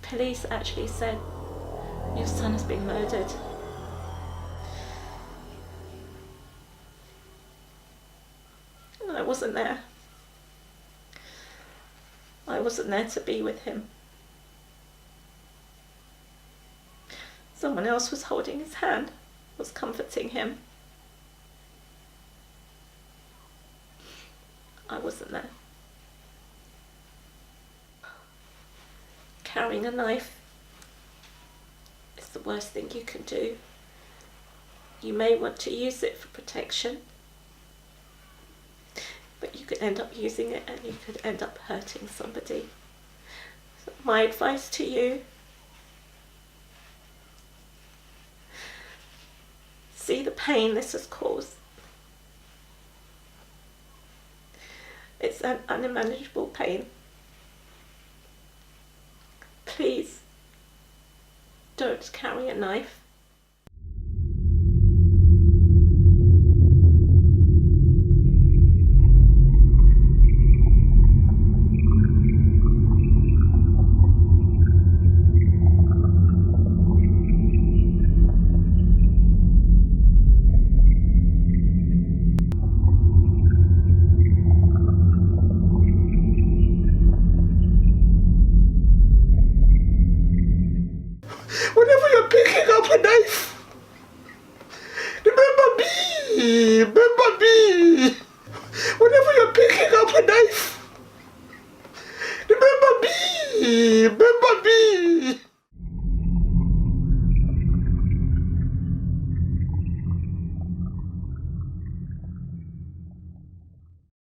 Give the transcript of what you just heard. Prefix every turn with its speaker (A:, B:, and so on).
A: Police actually said, your son has been murdered. And I wasn't there. I wasn't there to be with him. Someone else was holding his hand, was comforting him. I wasn't there. Carrying a knife is the worst thing you can do. You may want to use it for protection, but you could end up using it and you could end up hurting somebody. So my advice to you, see the pain this has caused. It's an unimaginable pain. Please don't carry a knife.